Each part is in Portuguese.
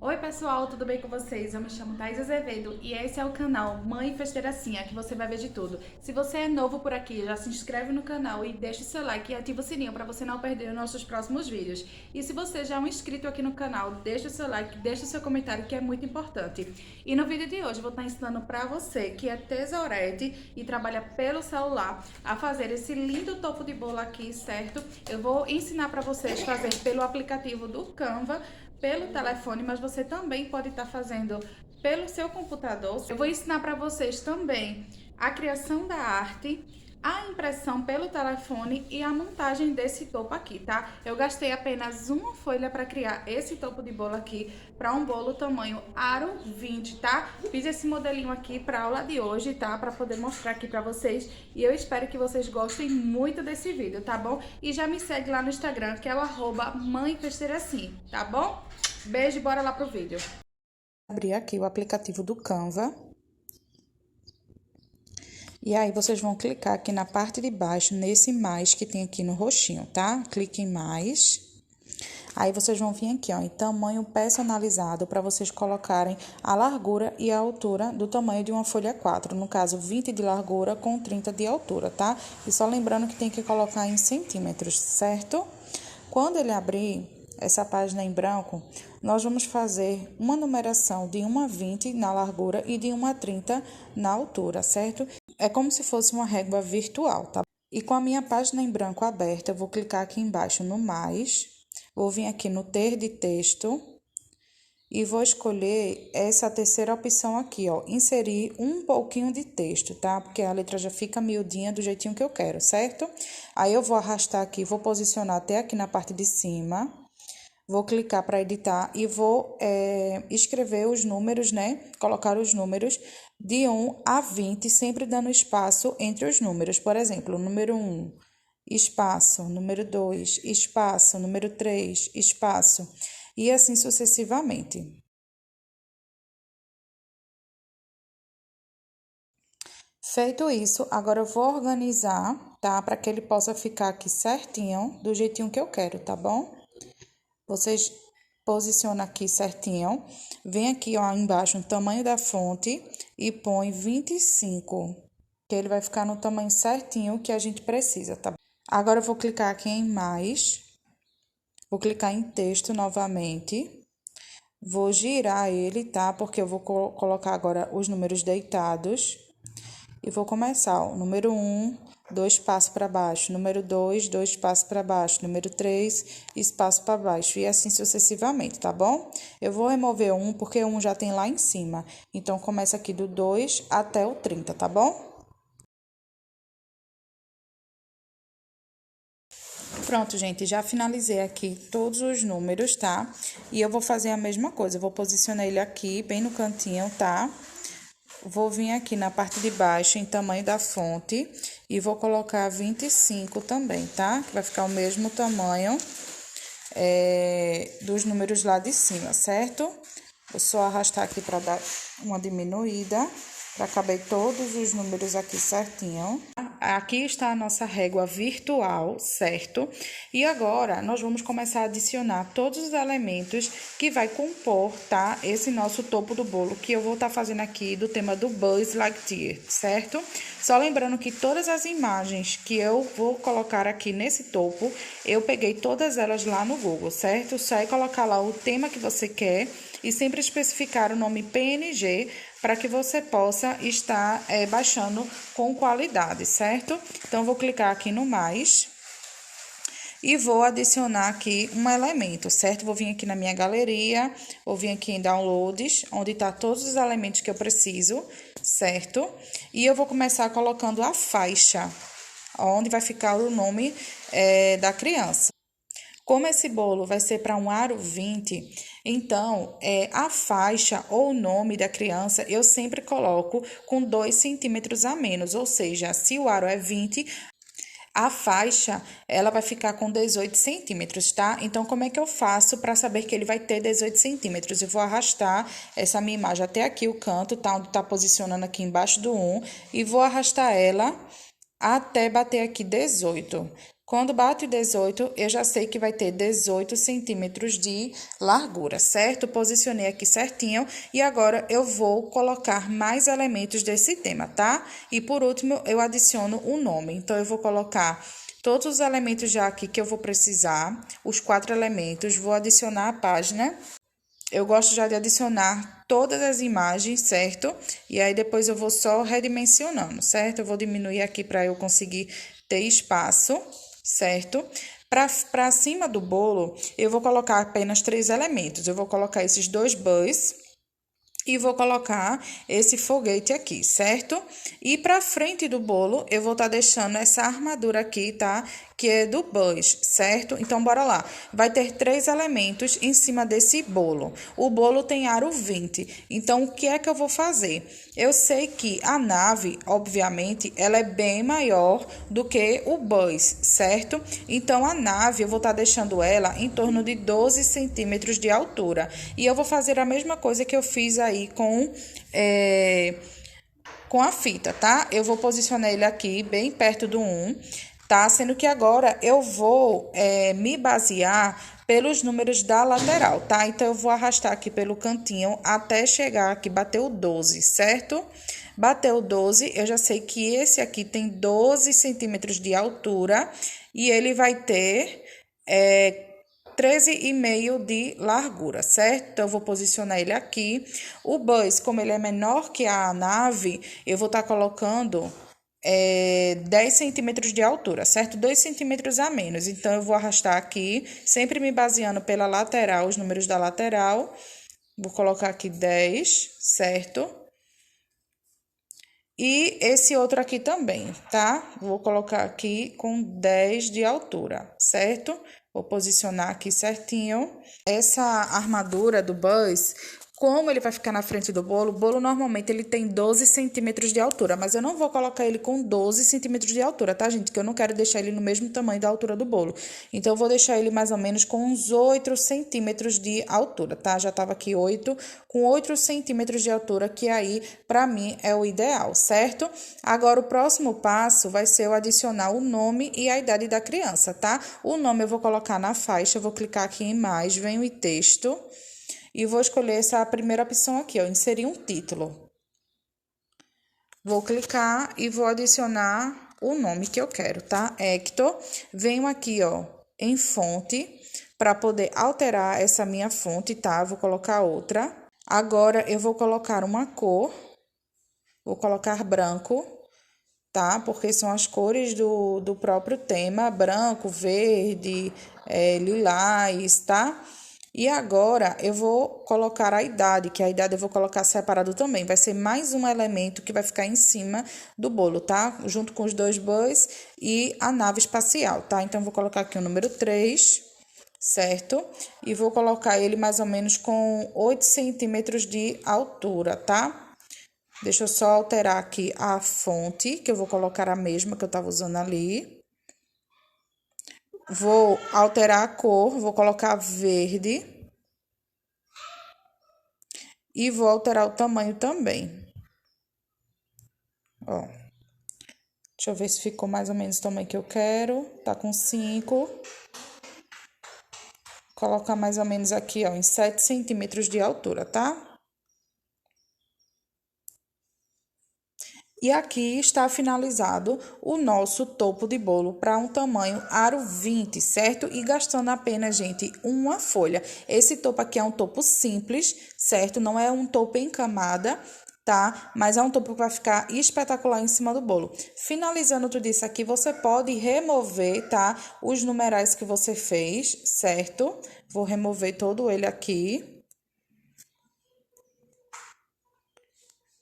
Oi pessoal, tudo bem com vocês? Eu me chamo Thais Azevedo e esse é o canal Mãe Festeiracinha, que você vai ver de tudo. Se você é novo por aqui, já se inscreve no canal e deixa o seu like e ativa o sininho para você não perder os nossos próximos vídeos. E se você já é um inscrito aqui no canal, deixa o seu like, deixa o seu comentário, que é muito importante. E no vídeo de hoje eu vou estar ensinando para você que é tesourete e trabalha pelo celular a fazer esse lindo topo de bolo aqui, certo? Eu vou ensinar para vocês fazer pelo aplicativo do Canva, pelo telefone, mas você também pode estar fazendo pelo seu computador. Eu vou ensinar para vocês também a criação da arte, a impressão pelo telefone e a montagem desse topo aqui, tá? Eu gastei apenas uma folha para criar esse topo de bolo aqui para um bolo tamanho aro 20, tá? Fiz esse modelinho aqui para aula de hoje, tá? Para poder mostrar aqui para vocês e eu espero que vocês gostem muito desse vídeo, tá bom? E já me segue lá no Instagram, que é o @mãefesteiracim, tá bom? Beijo, bora lá pro vídeo. Abrir aqui o aplicativo do Canva. E aí, vocês vão clicar aqui na parte de baixo, nesse mais que tem aqui no roxinho, tá? Clique em mais. Aí, vocês vão vir aqui, ó, em tamanho personalizado, para vocês colocarem a largura e a altura do tamanho de uma folha 4. No caso, 20 de largura com 30 de altura, tá? E só lembrando que tem que colocar em centímetros, certo? Quando ele abrir essa página em branco, nós vamos fazer uma numeração de 1 a 20 na largura e de 1 a 30 na altura, certo? É como se fosse uma régua virtual, tá? E com a minha página em branco aberta, eu vou clicar aqui embaixo no mais, vou vir aqui no ter de texto e vou escolher essa terceira opção aqui, ó, inserir um pouquinho de texto, tá? Porque a letra já fica miudinha do jeitinho que eu quero, certo? Aí eu vou arrastar aqui, vou posicionar até aqui na parte de cima. Vou clicar para editar e vou escrever os números, né? Colocar os números de 1 a 20, sempre dando espaço entre os números. Por exemplo, número 1, espaço, número 2, espaço, número 3, espaço, e assim sucessivamente. Feito isso, agora eu vou organizar, tá? Para que ele possa ficar aqui certinho, do jeitinho que eu quero, tá bom? Vocês posicionam aqui certinho. Vem aqui, ó, embaixo, o tamanho da fonte e põe 25, que ele vai ficar no tamanho certinho que a gente precisa, tá? Agora eu vou clicar aqui em mais. Vou clicar em texto novamente. Vou girar ele, tá? Porque eu vou colocar agora os números deitados. E vou começar, ó, número 1, 2 passos para baixo, número 2, 2 passos para baixo, número 3, espaço para baixo, e assim sucessivamente, tá bom? Eu vou remover um porque um já tem lá em cima, então começa aqui do 2 até o 30, tá bom? Pronto, gente, já finalizei aqui todos os números, tá? E eu vou fazer a mesma coisa, eu vou posicionar ele aqui, bem no cantinho, tá? Vou vir aqui na parte de baixo, em tamanho da fonte, e vou colocar 25 também, tá? Que vai ficar o mesmo tamanho dos números lá de cima, certo? Vou só arrastar aqui para dar uma diminuída, para caber todos os números aqui certinho. Aqui está a nossa régua virtual, certo? E agora, nós vamos começar a adicionar todos os elementos que vai compor, tá? Esse nosso topo do bolo, que eu vou estar fazendo aqui do tema do Buzz Lightyear, certo? Só lembrando que todas as imagens que eu vou colocar aqui nesse topo, eu peguei todas elas lá no Google, certo? Só é colocar lá o tema que você quer e sempre especificar o nome PNG para que você possa estar baixando com qualidade, certo? Então, vou clicar aqui no mais e vou adicionar aqui um elemento, certo? Vou vir aqui na minha galeria, vou vir aqui em downloads, onde tá todos os elementos que eu preciso, certo? E eu vou começar colocando a faixa, onde vai ficar o nome da criança. Como esse bolo vai ser para um aro 20, então a faixa ou o nome da criança eu sempre coloco com 2 centímetros a menos, ou seja, se o aro é 20, a faixa ela vai ficar com 18 centímetros, tá? Então, como é que eu faço para saber que ele vai ter 18 centímetros? Eu vou arrastar essa minha imagem até aqui, o canto, tá? Onde tá posicionando aqui embaixo do 1, e vou arrastar ela até bater aqui 18. Quando bate 18, eu já sei que vai ter 18 centímetros de largura, certo? Posicionei aqui certinho e agora eu vou colocar mais elementos desse tema, tá? E por último, eu adiciono o nome. Então, eu vou colocar todos os elementos já aqui que eu vou precisar, os 4 elementos, vou adicionar a página. Eu gosto já de adicionar todas as imagens, certo? E aí, depois eu vou só redimensionando, certo? Eu vou diminuir aqui para eu conseguir ter espaço, certo? Para cima do bolo, eu vou colocar apenas 3 elementos. Eu vou colocar esses 2 buns e vou colocar esse foguete aqui, certo? E para frente do bolo, eu vou estar deixando essa armadura aqui, tá? Que é do bus, certo? Então, bora lá. Vai ter 3 elementos em cima desse bolo. O bolo tem aro 20. Então, o que é que eu vou fazer? Eu sei que a nave, obviamente, ela é bem maior do que o bus, certo? Então, a nave, eu vou estar deixando ela em torno de 12 centímetros de altura. E eu vou fazer a mesma coisa que eu fiz aí com a fita, tá? Eu vou posicionar ele aqui bem perto do 1, tá? Sendo que agora eu vou me basear pelos números da lateral, tá? Então, eu vou arrastar aqui pelo cantinho até chegar aqui, bater o 12, certo? Bateu o 12, eu já sei que esse aqui tem 12 centímetros de altura e ele vai ter 13,5 de largura, certo? Então, eu vou posicionar ele aqui. O bus, como ele é menor que a nave, eu vou estar colocando 10 centímetros de altura, certo? 2 centímetros a menos. Então, eu vou arrastar aqui, sempre me baseando pela lateral, os números da lateral. Vou colocar aqui 10, certo? E esse outro aqui também, tá? Vou colocar aqui com 10 de altura, certo? Vou posicionar aqui certinho. Essa armadura do bus, como ele vai ficar na frente do bolo, o bolo normalmente ele tem 12 centímetros de altura, mas eu não vou colocar ele com 12 centímetros de altura, tá, gente? Que eu não quero deixar ele no mesmo tamanho da altura do bolo. Então, eu vou deixar ele mais ou menos com uns 8 centímetros de altura, tá? Já tava aqui 8, com 8 centímetros de altura, que aí, pra mim, é o ideal, certo? Agora, o próximo passo vai ser eu adicionar o nome e a idade da criança, tá? O nome eu vou colocar na faixa, eu vou clicar aqui em mais, venho em texto. E vou escolher essa primeira opção aqui, ó, inserir um título. Vou clicar e vou adicionar o nome que eu quero, tá? Hector. Venho aqui, ó, em fonte, para poder alterar essa minha fonte, tá? Vou colocar outra. Agora, eu vou colocar uma cor. Vou colocar branco, tá? Porque são as cores do próprio tema, branco, verde, lilás, tá? E agora, eu vou colocar a idade, que a idade eu vou colocar separado também. Vai ser mais um elemento que vai ficar em cima do bolo, tá? Junto com os 2 buns e a nave espacial, tá? Então, vou colocar aqui o número 3, certo? E vou colocar ele mais ou menos com 8 centímetros de altura, tá? Deixa eu só alterar aqui a fonte, que eu vou colocar a mesma que eu tava usando ali. Vou alterar a cor, vou colocar verde. E vou alterar o tamanho também. Ó. Deixa eu ver se ficou mais ou menos o tamanho que eu quero. Tá com 5. Colocar mais ou menos aqui, ó, em 7 centímetros de altura, tá? E aqui está finalizado o nosso topo de bolo para um tamanho aro 20, certo? E gastando apenas, gente, uma folha. Esse topo aqui é um topo simples, certo? Não é um topo em camada, tá? Mas é um topo que vai ficar espetacular em cima do bolo. Finalizando tudo isso aqui, você pode remover, tá? Os numerais que você fez, certo? Vou remover todo ele aqui.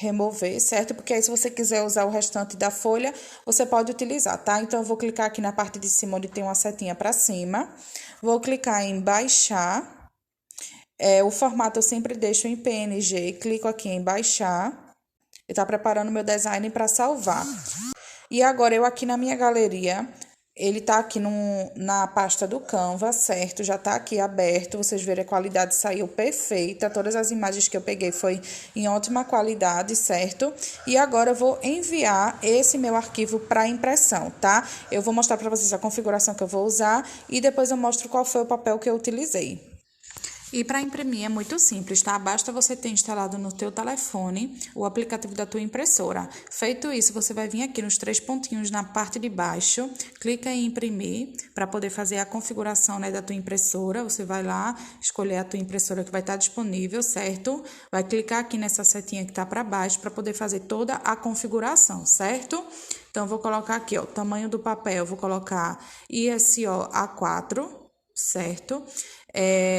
Remover, certo? Porque aí, se você quiser usar o restante da folha, você pode utilizar, tá? Então, eu vou clicar aqui na parte de cima, onde tem uma setinha para cima. Vou clicar em baixar. O formato eu sempre deixo em PNG. Clico aqui em baixar. E tá preparando meu design para salvar. E agora, eu aqui na minha galeria, Ele tá aqui na pasta do Canva, certo? Já tá aqui aberto, vocês verem a qualidade saiu perfeita. Todas as imagens que eu peguei foi em ótima qualidade, certo? E agora eu vou enviar esse meu arquivo para impressão, tá? Eu vou mostrar para vocês a configuração que eu vou usar e depois eu mostro qual foi o papel que eu utilizei. E para imprimir é muito simples, tá? Basta você ter instalado no teu telefone o aplicativo da tua impressora. Feito isso, você vai vir aqui nos 3 pontinhos na parte de baixo, clica em imprimir para poder fazer a configuração, né, da tua impressora. Você vai lá, escolher a tua impressora que vai estar disponível, certo? Vai clicar aqui nessa setinha que tá para baixo para poder fazer toda a configuração, certo? Então, eu vou colocar aqui, ó, o tamanho do papel, vou colocar ISO A4, certo?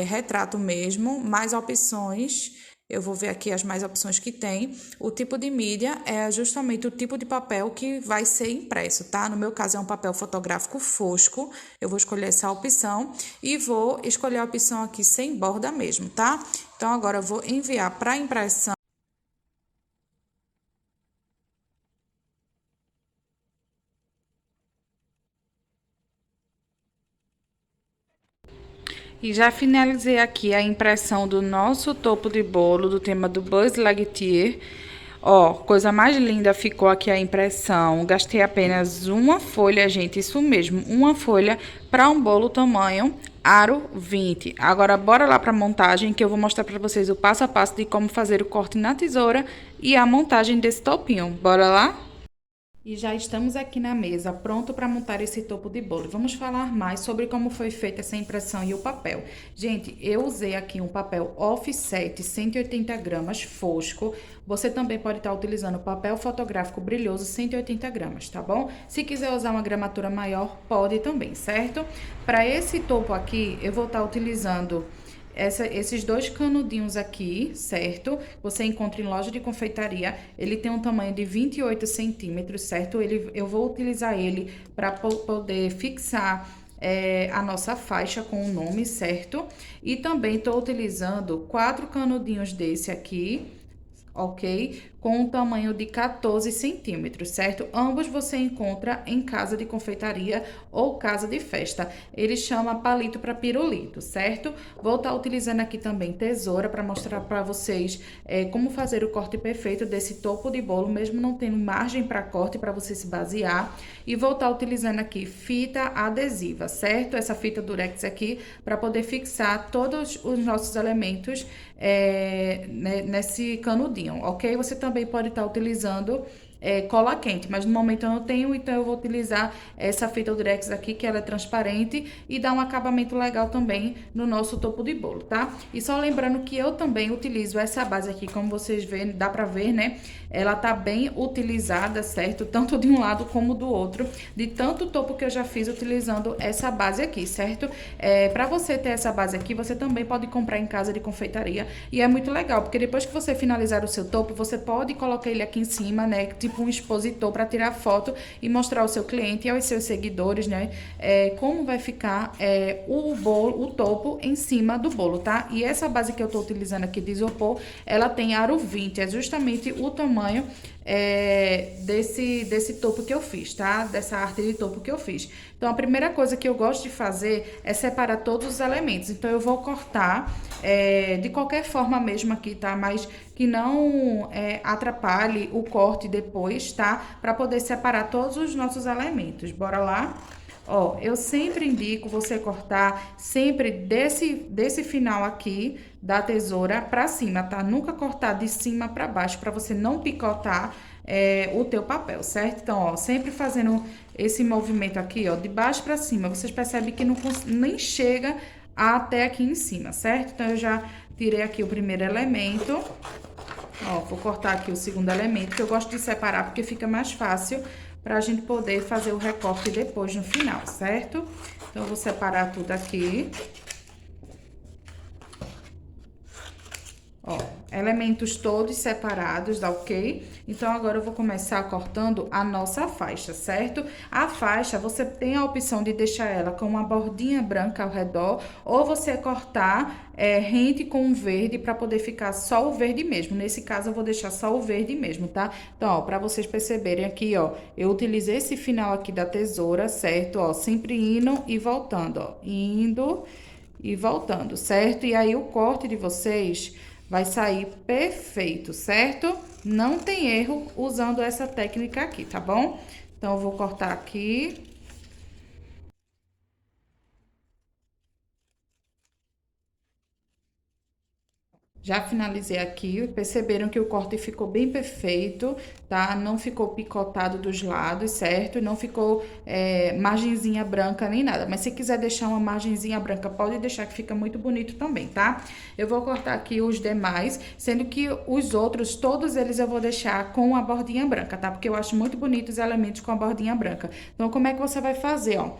Retrato mesmo, mais opções, eu vou ver aqui as mais opções que tem. O tipo de mídia é justamente o tipo de papel que vai ser impresso, tá? No meu caso é um papel fotográfico fosco, eu vou escolher essa opção e vou escolher a opção aqui sem borda mesmo, tá? Então, agora eu vou enviar para impressão. E já finalizei aqui a impressão do nosso topo de bolo, do tema do Buzz Lightyear. Ó, coisa mais linda ficou aqui a impressão. Gastei apenas uma folha, gente, isso mesmo, uma folha para um bolo tamanho aro 20. Agora, bora lá para a montagem, que eu vou mostrar para vocês o passo a passo de como fazer o corte na tesoura e a montagem desse topinho. Bora lá? E já estamos aqui na mesa, pronto para montar esse topo de bolo. Vamos falar mais sobre como foi feita essa impressão e o papel. Gente, eu usei aqui um papel offset 180 gramas fosco. Você também pode estar utilizando papel fotográfico brilhoso 180 gramas, tá bom? Se quiser usar uma gramatura maior, pode também, certo? Para esse topo aqui, eu vou estar utilizando esses 2 canudinhos aqui, certo? Você encontra em loja de confeitaria. Ele tem um tamanho de 28 centímetros, certo? Eu vou utilizar ele para poder fixar a nossa faixa com o nome, certo? E também estou utilizando 4 canudinhos desse aqui, ok? Com um tamanho de 14 centímetros, certo? Ambos você encontra em casa de confeitaria ou casa de festa. Ele chama palito para pirulito, certo? Vou estar utilizando aqui também tesoura para mostrar para vocês como fazer o corte perfeito desse topo de bolo, mesmo não tendo margem para corte, para você se basear. E vou estar utilizando aqui fita adesiva, certo? Essa fita durex aqui para poder fixar todos os nossos elementos nesse canudinho, ok? Você também pode estar utilizando cola quente, mas no momento eu não tenho, então eu vou utilizar essa fita durex aqui, que ela é transparente e dá um acabamento legal também no nosso topo de bolo, tá? E só lembrando que eu também utilizo essa base aqui, como vocês veem, dá pra ver, né? Ela tá bem utilizada, certo? Tanto de um lado como do outro, de tanto topo que eu já fiz utilizando essa base aqui, certo? Pra você ter essa base aqui, você também pode comprar em casa de confeitaria e é muito legal, porque depois que você finalizar o seu topo, você pode colocar ele aqui em cima, né? Tipo um expositor para tirar foto e mostrar ao seu cliente e aos seus seguidores, né? Como vai ficar o topo em cima do bolo, tá? E essa base que eu tô utilizando aqui de isopor, ela tem aro 20, é justamente o tamanho desse topo que eu fiz, tá? Dessa arte de topo que eu fiz. Então, a primeira coisa que eu gosto de fazer é separar todos os elementos. Então, eu vou cortar de qualquer forma mesmo aqui, tá? Mas que não atrapalhe o corte depois, tá? Para poder separar todos os nossos elementos. Bora lá? Ó, eu sempre indico você cortar sempre desse final aqui da tesoura pra cima, tá? Nunca cortar de cima pra baixo, pra você não picotar o teu papel, certo? Então, ó, sempre fazendo esse movimento aqui, ó, de baixo pra cima. Vocês percebem que nem chega até aqui em cima, certo? Então, eu já tirei aqui o primeiro elemento. Ó, vou cortar aqui o segundo elemento, que eu gosto de separar porque fica mais fácil pra gente poder fazer o recorte depois no final, certo? Então, eu vou separar tudo aqui. Ó, elementos todos separados, tá ok? Então, agora eu vou começar cortando a nossa faixa, certo? A faixa, você tem a opção de deixar ela com uma bordinha branca ao redor, ou você cortar rente com um verde para poder ficar só o verde mesmo. Nesse caso, eu vou deixar só o verde mesmo, tá? Então, ó, para vocês perceberem aqui, ó, eu utilizei esse final aqui da tesoura, certo? Ó, sempre indo e voltando, ó, indo e voltando, certo? E aí, o corte de vocês vai sair perfeito, certo? Não tem erro usando essa técnica aqui, tá bom? Então, eu vou cortar aqui. Já finalizei aqui, perceberam que o corte ficou bem perfeito, tá? Não ficou picotado dos lados, certo? Não ficou margenzinha branca nem nada. Mas se quiser deixar uma margenzinha branca, pode deixar que fica muito bonito também, tá? Eu vou cortar aqui os demais, sendo que os outros, todos eles eu vou deixar com a bordinha branca, tá? Porque eu acho muito bonito os elementos com a bordinha branca. Então, como é que você vai fazer, ó?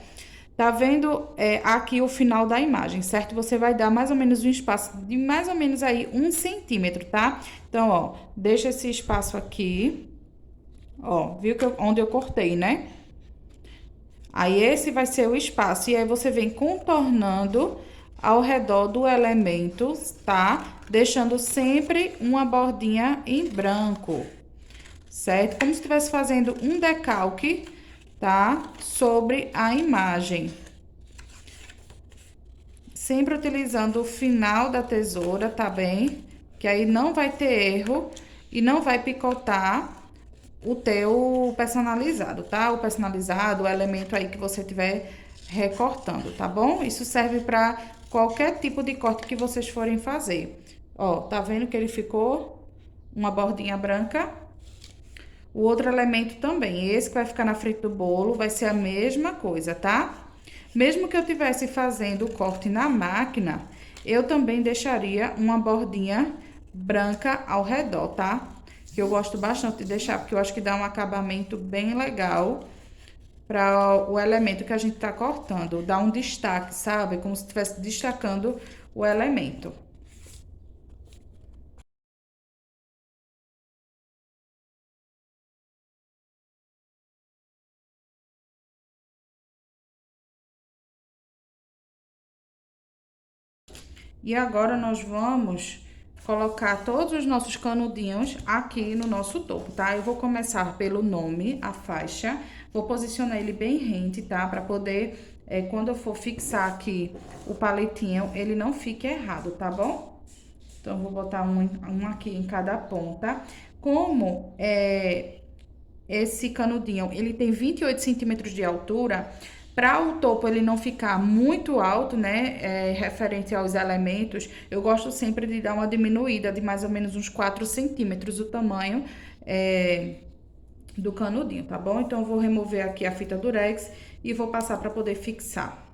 Tá vendo aqui o final da imagem, certo? Você vai dar mais ou menos um espaço de mais ou menos aí 1 centímetro, tá? Então, ó, deixa esse espaço aqui, ó, viu que onde eu cortei, né? Aí, esse vai ser o espaço, e aí você vem contornando ao redor do elemento, tá? Deixando sempre uma bordinha em branco, certo? Como se estivesse fazendo um decalque, tá? Sobre a imagem. Sempre utilizando o final da tesoura, tá bem? Que aí não vai ter erro e não vai picotar o teu personalizado, tá? O personalizado, o elemento aí que você tiver recortando, tá bom? Isso serve para qualquer tipo de corte que vocês forem fazer. Ó, tá vendo que ele ficou uma bordinha branca? O outro elemento também, esse que vai ficar na frente do bolo, vai ser a mesma coisa, tá? Mesmo que eu tivesse fazendo o corte na máquina, eu também deixaria uma bordinha branca ao redor, tá? Que eu gosto bastante de deixar, porque eu acho que dá um acabamento bem legal para o elemento que a gente tá cortando. Dá um destaque, sabe? Como se estivesse destacando o elemento. E agora, nós vamos colocar todos os nossos canudinhos aqui no nosso topo, tá? Eu vou começar pelo nome, a faixa, vou posicionar ele bem rente, tá? Pra poder, quando eu for fixar aqui o palitinho, ele não fique errado, tá bom? Então, eu vou botar um aqui em cada ponta. Como esse canudinho, ele tem 28 centímetros de altura, para o topo ele não ficar muito alto, né, referente aos elementos, eu gosto sempre de dar uma diminuída de mais ou menos uns 4 centímetros o tamanho do canudinho, tá bom? Então, eu vou remover aqui a fita durex e vou passar para poder fixar.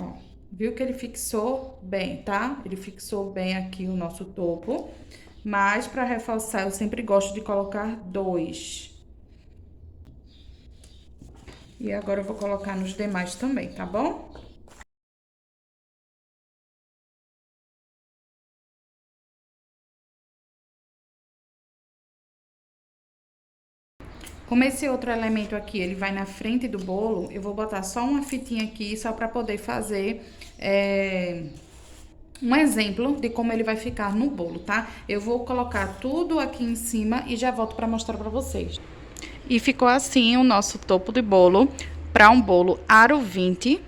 Ó, viu que ele fixou bem, tá? Ele fixou bem aqui o nosso topo. Mas, para reforçar, eu sempre gosto de colocar 2. E agora, eu vou colocar nos demais também, tá bom? Como esse outro elemento aqui, ele vai na frente do bolo, eu vou botar só uma fitinha aqui, só para poder fazer um exemplo de como ele vai ficar no bolo, tá? Eu vou colocar tudo aqui em cima e já volto para mostrar para vocês. E ficou assim o nosso topo de bolo para um bolo aro 20.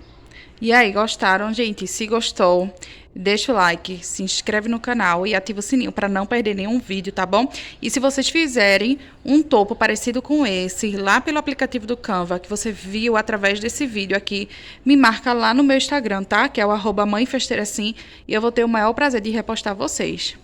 E aí, gostaram, gente? Se gostou, deixa o like, se inscreve no canal e ativa o sininho para não perder nenhum vídeo, tá bom? E se vocês fizerem um topo parecido com esse, lá pelo aplicativo do Canva, que você viu através desse vídeo aqui, me marca lá no meu Instagram, tá? Que é o @mãefesteirasim, e eu vou ter o maior prazer de repostar vocês.